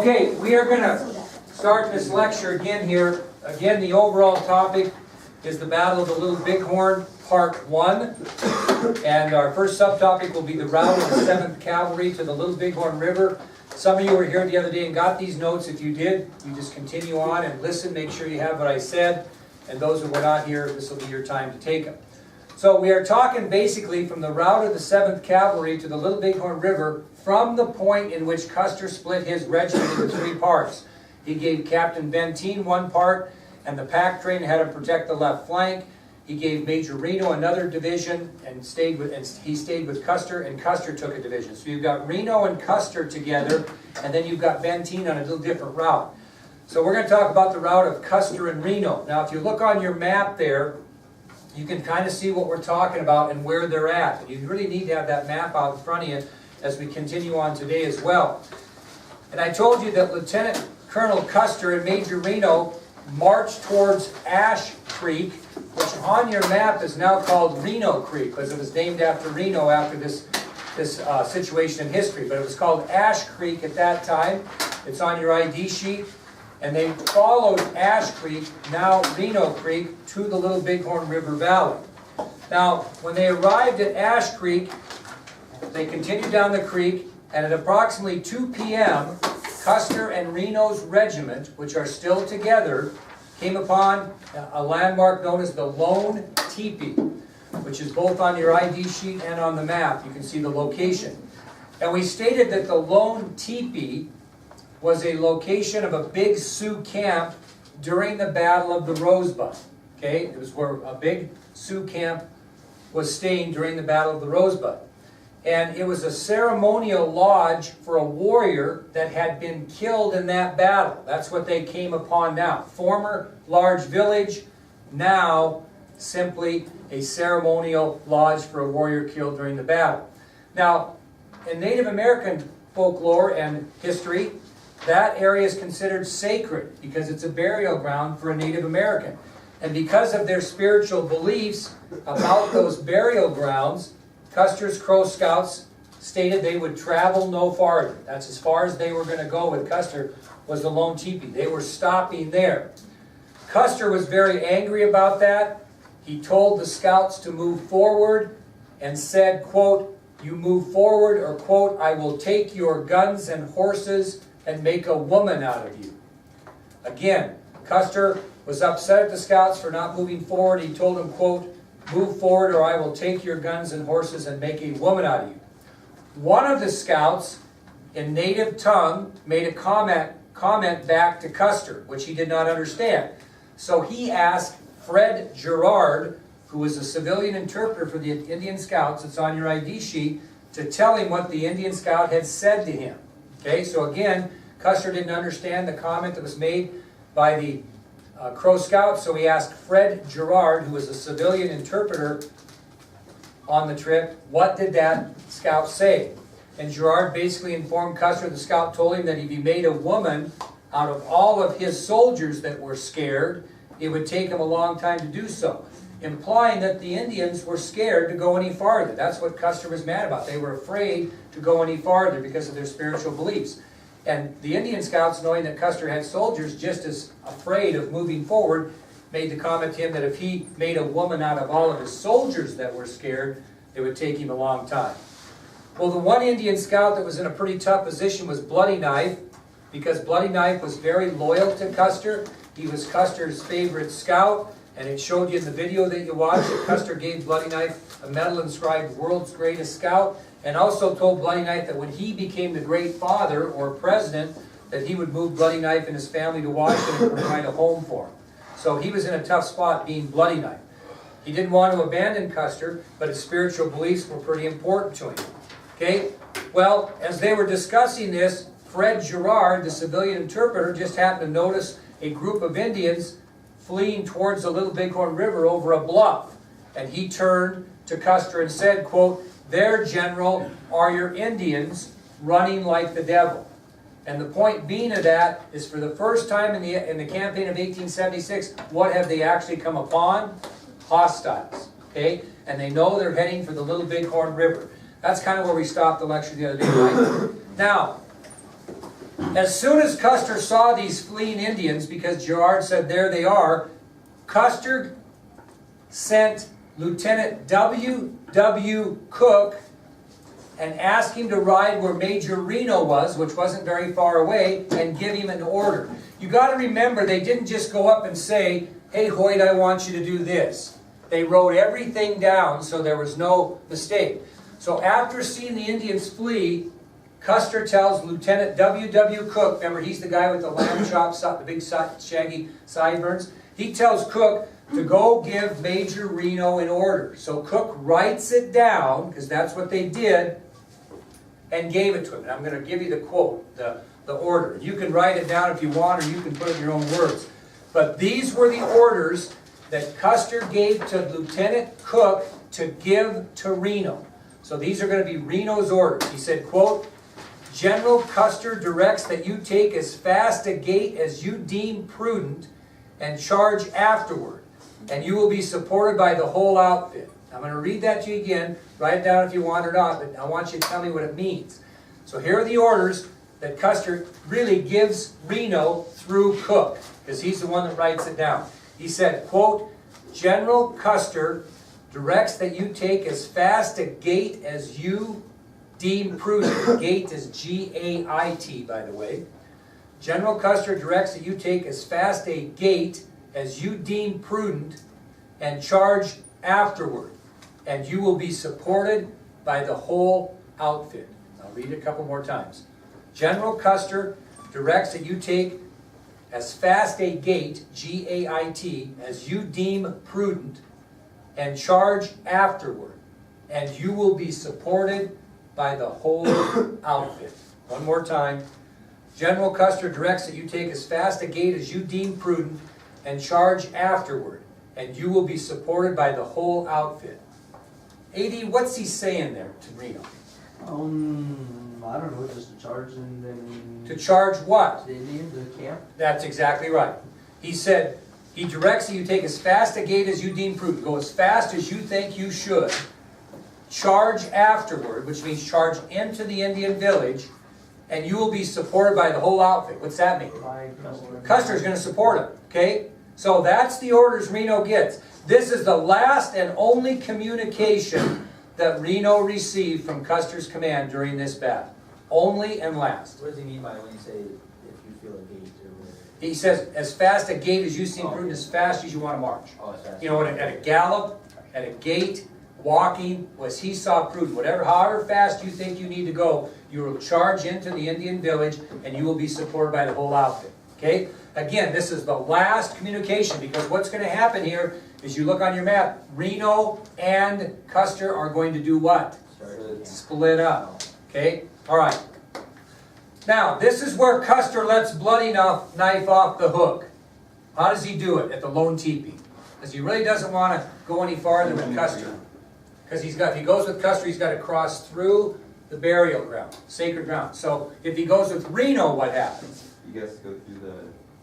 Okay, we are going to start this lecture again here. Again, the overall topic is the Battle of the Little Bighorn, Part 1. And our first subtopic will be the route of the 7th Cavalry to the Little Bighorn River. Some of you were here the other day and got these notes. If you did, you just continue on and listen. Make sure you have what I said. And those who were not here, this will be your time to take them. So we are talking basically from the route of the 7th Cavalry to the Little Bighorn River from the point in which Custer split his regiment into 3 parts. He gave Captain Benteen 1 part, and the pack train had to protect the left flank. He gave Major Reno another division, and he stayed with Custer, and Custer took a division. So you've got Reno and Custer together, and then you've got Benteen on a little different route. So we're going to talk about the route of Custer and Reno. Now if you look on your map there, you can kind of see what we're talking about and where they're at. And you really need to have that map out in front of you as we continue on today as well. And I told you that Lieutenant Colonel Custer and Major Reno marched towards Ash Creek, which on your map is now called Reno Creek, because it was named after Reno after this situation in history. But it was called Ash Creek at that time. It's on your ID sheet. And they followed Ash Creek, now Reno Creek, to the Little Bighorn River Valley. Now, when they arrived at Ash Creek, they continued down the creek, and at approximately 2 p.m., Custer and Reno's regiment, which are still together, came upon a landmark known as the Lone Teepee, which is both on your ID sheet and on the map. You can see the location. And we stated that the Lone Teepee was a location of a big Sioux camp during the Battle of the Rosebud. Okay, it was where a big Sioux camp was staying during the Battle of the Rosebud. And it was a ceremonial lodge for a warrior that had been killed in that battle. That's what they came upon now. Former large village, now simply a ceremonial lodge for a warrior killed during the battle. Now, in Native American folklore and history, that area is considered sacred because it's a burial ground for a Native American. And because of their spiritual beliefs about those burial grounds, Custer's Crow Scouts stated they would travel no farther. That's as far as they were going to go with Custer, was the Lone Teepee. They were stopping there. Custer was very angry about that. He told the scouts to move forward and said, quote, "You move forward," or quote, "I will take your guns and horses and make a woman out of you." Again, Custer was upset at the scouts for not moving forward. He told them, quote, "Move forward or I will take your guns and horses and make a woman out of you." One of the scouts, in native tongue, made a comment back to Custer, which he did not understand. So he asked Fred Gerard, who was a civilian interpreter for the Indian Scouts, it's on your ID sheet, to tell him what the Indian Scout had said to him. Okay, so again, Custer didn't understand the comment that was made by the Crow Scouts, so he asked Fred Gerard, who was a civilian interpreter on the trip, what did that scout say? And Gerard basically informed Custer, the scout told him that if he made a woman out of all of his soldiers that were scared, it would take him a long time to do so, implying that the Indians were scared to go any farther. That's what Custer was mad about. They were afraid to go any farther because of their spiritual beliefs. And the Indian Scouts, knowing that Custer had soldiers just as afraid of moving forward, made the comment to him that if he made a woman out of all of his soldiers that were scared, it would take him a long time. Well, the one Indian Scout that was in a pretty tough position was Bloody Knife, because Bloody Knife was very loyal to Custer. He was Custer's favorite scout, and it showed you in the video that you watched that Custer gave Bloody Knife a medal inscribed World's Greatest Scout, and also told Bloody Knife that when he became the great father or president, that he would move Bloody Knife and his family to Washington and provide a home for him. So he was in a tough spot being Bloody Knife. He didn't want to abandon Custer, but his spiritual beliefs were pretty important to him. Okay? Well, as they were discussing this, Fred Gerard, the civilian interpreter, just happened to notice a group of Indians fleeing towards the Little Bighorn River over a bluff. And he turned to Custer and said, quote, "There, General, are your Indians running like the devil." And the point being of that is, for the first time in the campaign of 1876, what have they actually come upon? Hostiles. Okay? And they know they're heading for the Little Bighorn River. That's kind of where we stopped the lecture the other day, right? Now, As soon as Custer saw these fleeing Indians, because Girard said, there they are, Custer sent Lieutenant W. Cook and asked him to ride where Major Reno was, which wasn't very far away, and give him an order. You got to remember, they didn't just go up and say, hey Hoyt, I want you to do this. They wrote everything down so there was no mistake. So after seeing the Indians flee, Custer tells Lieutenant W. Cook, remember he's the guy with the lamb chops, the big shaggy sideburns, he tells Cook to go give Major Reno an order. So Cook writes it down, because that's what they did, and gave it to him. And I'm going to give you the quote, the order. You can write it down if you want, or you can put it in your own words. But these were the orders that Custer gave to Lieutenant Cook to give to Reno. So these are going to be Reno's orders. He said, quote, General Custer directs that you take as fast a gait as you deem prudent and charge afterward, and you will be supported by the whole outfit. I'm going to read that to you again. Write it down if you want or not, but I want you to tell me what it means. So here are the orders that Custer really gives Reno through Cook, because he's the one that writes it down. He said, quote, General Custer directs that you take as fast a gait as you deem prudent. Gait is G-A-I-T, by the way. General Custer directs that you take as fast a gait as you deem prudent and charge afterward, and you will be supported by the whole outfit. I'll read it a couple more times. General Custer directs that you take as fast a gait, G-A-I-T, as you deem prudent, and charge afterward, and you will be supported by the whole outfit. One more time. General Custer directs that you take as fast a gait as you deem prudent, and charge afterward, and you will be supported by the whole outfit. A.D., what's he saying there to Reno? I don't know, just to charge and then... To charge what? The Indians, the camp? That's exactly right. He said, he directs that you take as fast a gait as you deem prudent. Go as fast as you think you should. Charge afterward, which means charge into the Indian village, and you will be supported by the whole outfit. What's that mean? Custer's going to support him, okay? So that's the orders Reno gets. This is the last and only communication that Reno received from Custer's command during this battle. Only and last. What does he mean by when you say, if you feel a gait or whatever? He says, as fast a gait as you seem prudent, as fast as you want to march. Oh, as fast. You know, at a gallop, at a gait, walking, was he saw prudent. Whatever, however fast you think you need to go, you will charge into the Indian village, and you will be supported by the whole outfit. Okay? Again, this is the last communication, because what's going to happen here is, you look on your map, Reno and Custer are going to do what? Split up. Okay? All right. Now, this is where Custer lets Bloody Knife off the hook. How does he do it? At the lone teepee. Because he really doesn't want to go any farther with Custer. Because if he goes with Custer, he's got to cross through the burial ground, sacred ground. So if he goes with Reno, what happens? You guys go through the...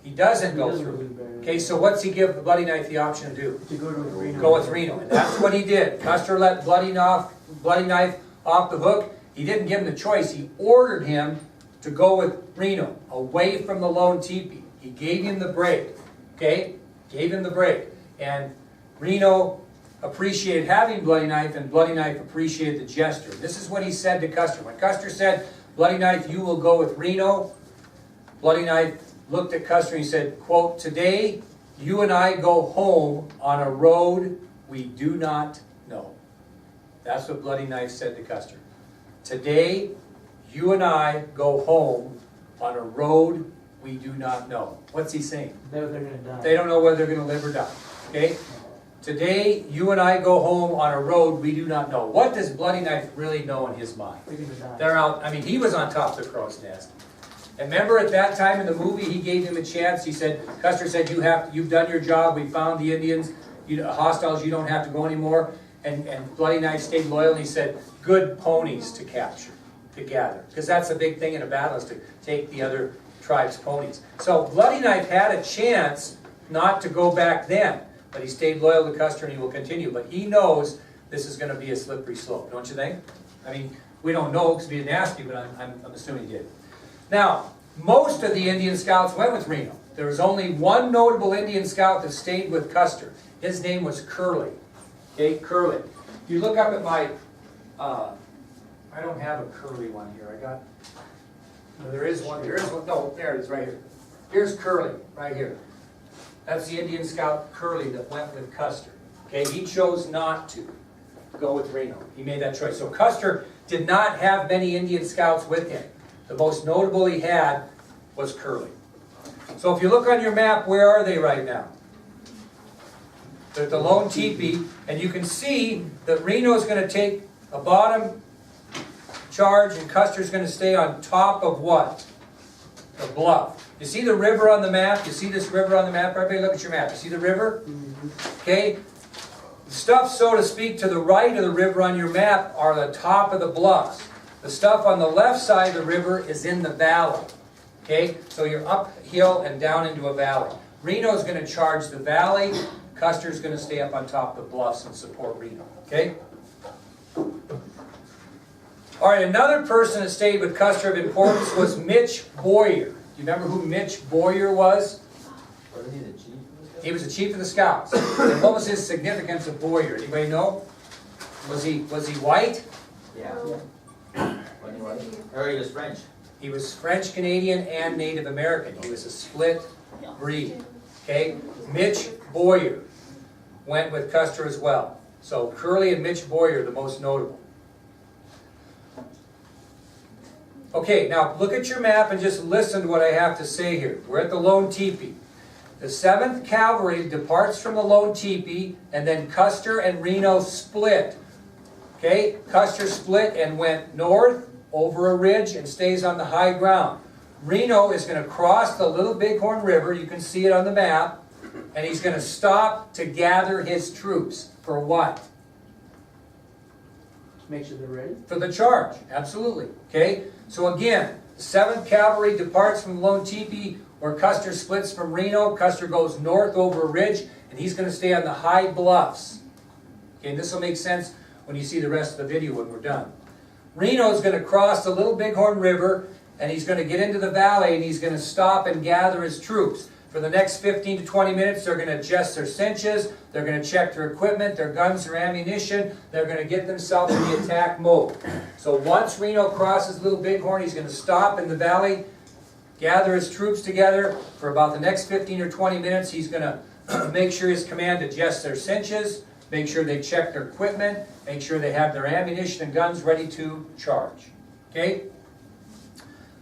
He doesn't go through. Okay, so what's he give the Bloody Knife the option to do? To go with Reno. Go with Reno. And that's what he did. Custer let Bloody Knife off the hook. He didn't give him the choice. He ordered him to go with Reno, away from the lone teepee. He gave him the break. Okay? Gave him the break. And Reno appreciated having Bloody Knife, and Bloody Knife appreciated the gesture. This is what he said to Custer. When Custer said, Bloody Knife, you will go with Reno, Bloody Knife looked at Custer and he said, quote, today you and I go home on a road we do not know. That's what Bloody Knife said to Custer. Today you and I go home on a road we do not know. What's he saying? They're going to die. They don't know whether they're going to live or die. Okay? Today, you and I go home on a road we do not know. What does Bloody Knife really know in his mind? They're going to die. They're out. I mean, he was on top of the crow's nest. And remember at that time in the movie, he gave him a chance. He said, Custer said, you've done your job. We found the Indians, hostiles. You don't have to go anymore. And Bloody Knife stayed loyal. And he said, good ponies to capture, to gather. Because that's the big thing in a battle, is to take the other tribe's ponies. So Bloody Knife had a chance not to go back then. But he stayed loyal to Custer, and he will continue. But he knows this is going to be a slippery slope, don't you think? I mean, we don't know because he didn't ask you, but I'm assuming he did. Now, Most of the Indian scouts went with Reno. There was only one notable Indian scout that stayed with Custer. His name was Curly. Okay, Curly. If you look up at my, I don't have a Curly one here. I got, no, there is one, no, there it is right here. Here's Curly, right here. That's the Indian scout Curly that went with Custer. Okay, he chose not to go with Reno. He made that choice. So Custer did not have many Indian scouts with him. The most notable he had was Curly. So if you look on your map, where are they right now? They're at the lone teepee, and you can see that Reno is going to take a bottom charge, and Custer's going to stay on top of what? The bluff. You see the river on the map? You see this river on the map? Everybody look at your map. You see the river? Okay? The stuff, so to speak, to the right of the river on your map are the top of the bluffs. The stuff on the left side of the river is in the valley. Okay? So you're uphill and down into a valley. Reno's going to charge the valley. Custer's going to stay up on top of the bluffs and support Reno. Okay? All right, another person that stayed with Custer of importance was Mitch Boyer. Do you remember who Mitch Boyer was? Wasn't he the chief? He was the chief of the scouts. And what was his significance of Boyer? Anybody know? Was he white? Yeah. Wasn't he white? Or he was French. He was French Canadian and Native American. He was a split breed. Okay? Mitch Boyer went with Custer as well. So Curly and Mitch Boyer are the most notable. Okay, now look at your map and just listen to what I have to say here. We're at the Lone Teepee. The 7th Cavalry departs from the Lone Teepee, and then Custer and Reno split. Okay, Custer split and went north over a ridge and stays on the high ground. Reno is going to cross the Little Bighorn River, you can see it on the map, and he's going to stop to gather his troops. For what? Make sure they're ready. For the charge, absolutely. Okay, so again, the 7th Cavalry departs from Lone Teepee, where Custer splits from Reno. Custer goes north over a ridge, and he's going to stay on the high bluffs. Okay, and this will make sense when you see the rest of the video when we're done. Reno is going to cross the Little Bighorn River, and he's going to get into the valley, and he's going to stop and gather his troops. For the next 15 to 20 minutes, they're going to adjust their cinches, they're going to check their equipment, their guns, their ammunition, they're going to get themselves in the attack mode. So once Reno crosses Little Bighorn, he's going to stop in the valley, gather his troops together. For about the next 15 or 20 minutes, he's going to make sure his command adjusts their cinches, make sure they check their equipment, make sure they have their ammunition and guns ready to charge. Okay?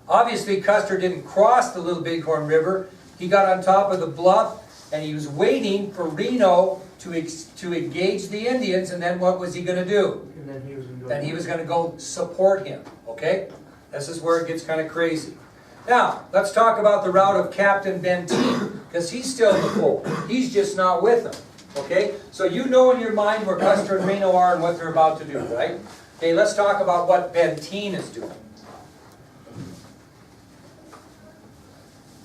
Obviously, Custer didn't cross the Little Bighorn River. He got on top of the bluff, and he was waiting for Reno to engage the Indians, and then what was he going to do? And then he was going to go. Then he was going to go support him, okay? This is where it gets kind of crazy. Now, let's talk about the route of Captain Benteen, because he's still in the fold. He's just not with them, okay? So you know in your mind where Custer and Reno are and what they're about to do, right? Okay, let's talk about what Benteen is doing.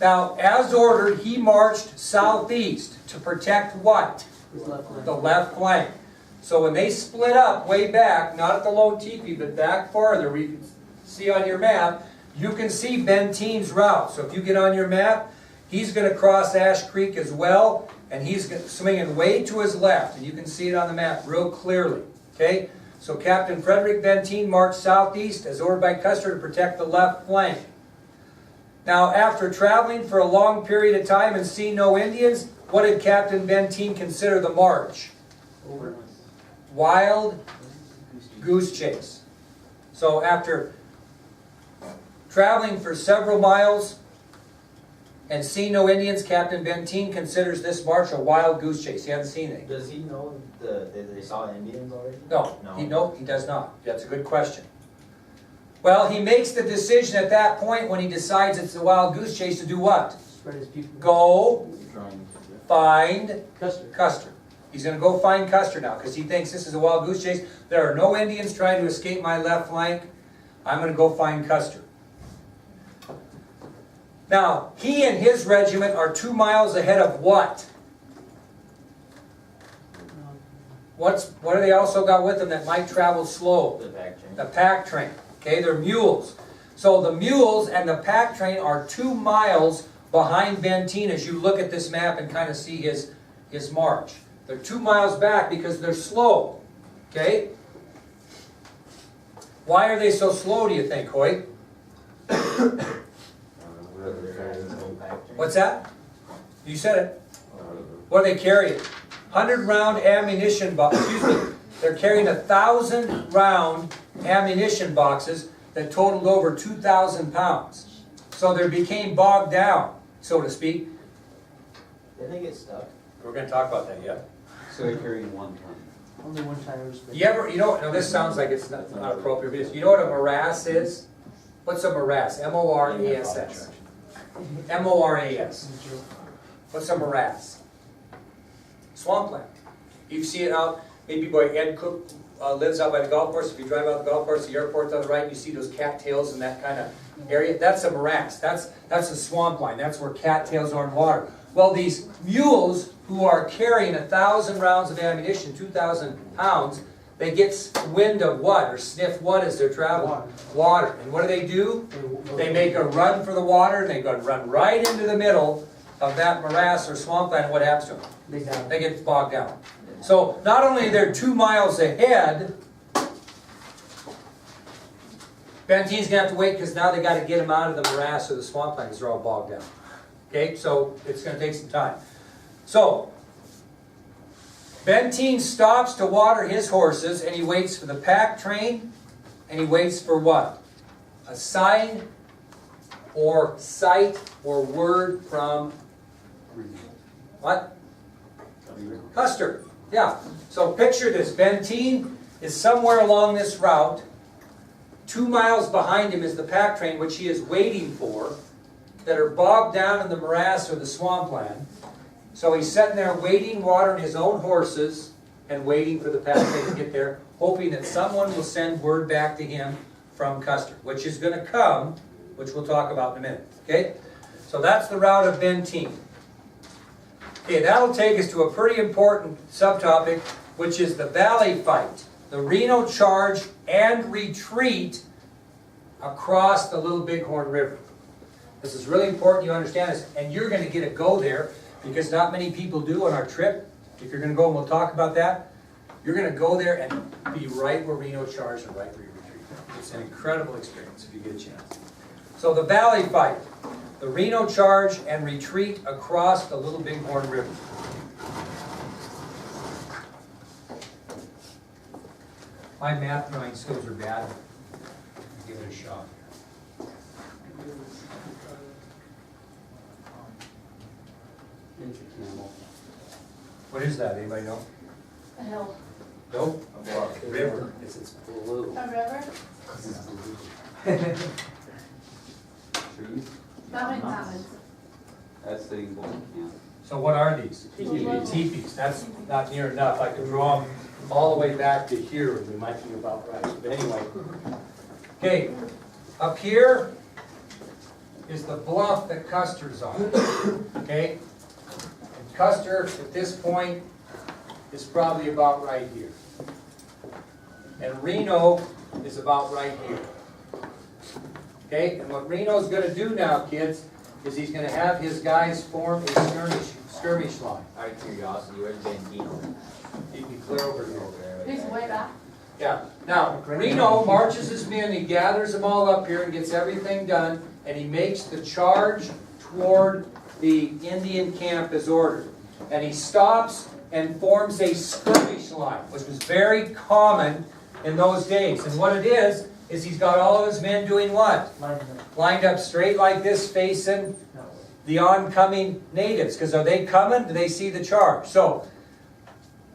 Now, as ordered, he marched southeast to protect what? His left leg. The left flank. So when they split up way back, not at the Lone Teepee, but back farther, where you can see on your map, you can see Benteen's route. So if you get on your map, he's going to cross Ash Creek as well, and he's swinging way to his left, and you can see it on the map real clearly. Okay? So Captain Frederick Benteen marched southeast as ordered by Custer to protect the left flank. Now, after traveling for a long period of time and seeing no Indians, what did Captain Benteen consider the march? Over. Wild goose chase. So after traveling for several miles and seeing no Indians, Captain Benteen considers this march a wild goose chase. He hasn't seen any. Does he know that they saw Indians already? No, he does not. That's a good question. Well, he makes the decision at that point when he decides it's a wild goose chase to do what? Spread his people. Go find Custer. Custer. He's going to go find Custer now because he thinks this is a wild goose chase. There are no Indians trying to escape my left flank. I'm going to go find Custer. Now, he and his regiment are 2 miles ahead of what? What do they also got with them that might travel slow? The back chain. The pack train. Okay, they're mules. So the mules and the pack train are 2 miles behind Benteen as you look at this map and kind of see his march. They're 2 miles back because they're slow, okay? Why are they so slow, do you think, Hoyt? What's that? You said it. What are they carrying? 100-round ammunition box. Excuse me. They're carrying 1,000-round ammunition boxes that totaled over 2,000 pounds. So they became bogged down, so to speak. Didn't they get stuck? We're going to talk about that yet. So they're carrying 1 ton. Only one time it was big. You know, now this sounds like it's not appropriate, but you know what a morass is? What's a morass? M-O-R-A-S-S. M-O-R-A-S. What's a morass? Swampland. You see it out, maybe boy Ed Cook lives out by the golf course. If you drive out the golf course, the airport's on the right, you see those cattails in that kind of area. That's a morass. That's a swampline. That's where cattails are in water. Well, these mules who are carrying 1,000 rounds of ammunition, 2,000 pounds, they get wind of what, or sniff what as they're traveling? Water. And what do? They make a run for the water, and they go run right into the middle of that morass or swampland, and what happens to them? They get bogged down. So not only are they 2 miles ahead, Benteen's going to have to wait because now they got to get them out of the morass or the swampland because they're all bogged down. Okay, so it's going to take some time. So Benteen stops to water his horses, and he waits for the pack train, and he waits for what? A sign or sight or word from what? Custer. Yeah. So picture this. Benteen is somewhere along this route. 2 miles behind him is the pack train, which he is waiting for, that are bogged down in the morass or the swampland. So he's sitting there waiting, watering his own horses, and waiting for the pack train to get there, hoping that someone will send word back to him from Custer, which is going to come, which we'll talk about in a minute. Okay? So that's the route of Benteen. Okay, that'll take us to a pretty important subtopic, which is the valley fight. The Reno charge and retreat across the Little Bighorn River. This is really important you understand this, and you're going to get a go there because not many people do on our trip. If you're going to go, and we'll talk about that, you're going to go there and be right where Reno charged and right where you retreat. It's an incredible experience if you get a chance. So the valley fight, the Reno charge and retreat across the Little Bighorn River. My math drawing skills are bad. I'll give it a shot. What is that? Anybody know? A hill. Nope. A River. It's blue. A river? Trees? Mountains. That's the Golden Camp. So what are these? Teepees. That's not near enough. I could draw them all the way back to here, and we might be about right. But anyway. Okay. Up here is the bluff that Custer's on. Okay? And Custer, at this point, is probably about right here. And Reno is about right here. Okay? And what Reno's going to do now, kids, is he's going to have his guys form a skirmish line. Out of curiosity, where's Benteen? You can clear over here. He's way back. Yeah. Now, Reno marches his men, he gathers them all up here and gets everything done, and he makes the charge toward the Indian camp as ordered. And he stops and forms a skirmish line, which was very common in those days. And what it is he's got all of his men doing what? Lined up straight like this, facing the oncoming natives. Because are they coming? Do they see the charge? So,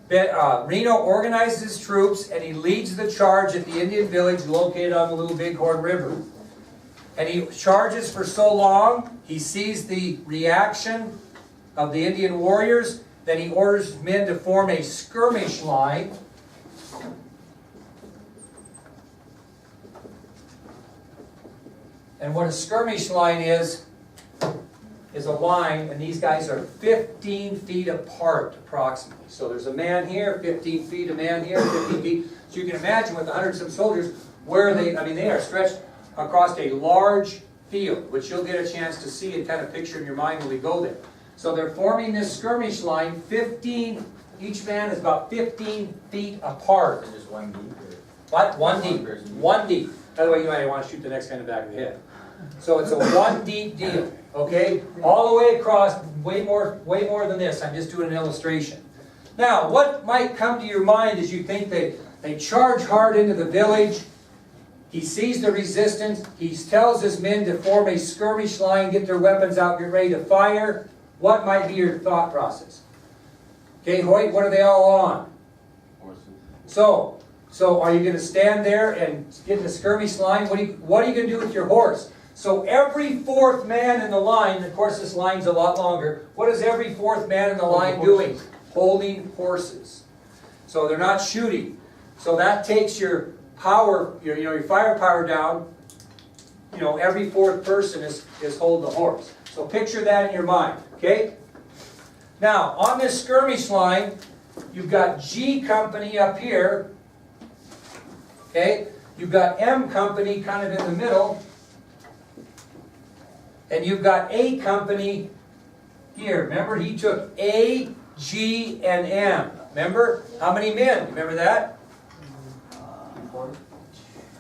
Reno organizes his troops and he leads the charge at the Indian village located on the Little Bighorn River. And he charges for so long, he sees the reaction of the Indian warriors, then he orders his men to form a skirmish line. And what a skirmish line is a line, and these guys are 15 feet apart approximately. So there's a man here, 15 feet, a man here, 15 feet. So you can imagine with 100 some soldiers, where they are stretched across a large field, which you'll get a chance to see and kind of picture in your mind when we go there. So they're forming this skirmish line 15, each man is about 15 feet apart. Is it just one deep or? What? One deep. person. One deep. By the way, you might want to shoot the next guy in the back of the head. So it's a one deep deal, okay? All the way across, way more than this. I'm just doing an illustration. Now, what might come to your mind as you think they charge hard into the village? He sees the resistance. He tells his men to form a skirmish line, get their weapons out, get ready to fire. What might be your thought process? Okay, Hoyt, what are they all on? Horses. So are you going to stand there and get in the skirmish line? What are you going to do with your horse? So every fourth man in the line, of course this line's a lot longer, what is every fourth man in the line doing? Holding horses. So they're not shooting. So that takes your power, your firepower down. Every fourth person is holding the horse. So picture that in your mind, okay? Now, on this skirmish line, you've got G Company up here, okay? You've got M Company kind of in the middle, and you've got A Company here. Remember, he took A, G, and M. Remember? How many men? Remember that?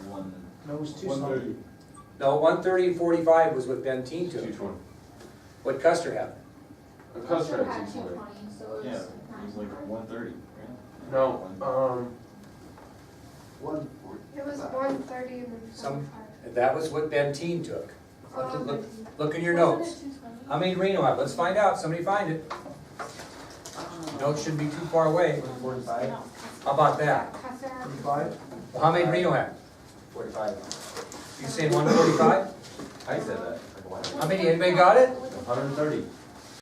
One. No, it was 2 130. something. No, 130 and 45 was what Benteen took. 220. What Custer had. Custer Had had 220. 220, so it Yeah, was it was like 130, right? No, 140. It was 130 and then Some- 75. That was what Benteen took. Oh, Look in your wasn't notes. it 220? How many Reno have? Let's find out. Somebody find it. Notes shouldn't be too far away. 45? No, How about that? Custer had 35? Well, how many Reno have? 45. You saying 145? I said that. Like, why? How many? Anybody got it? 130.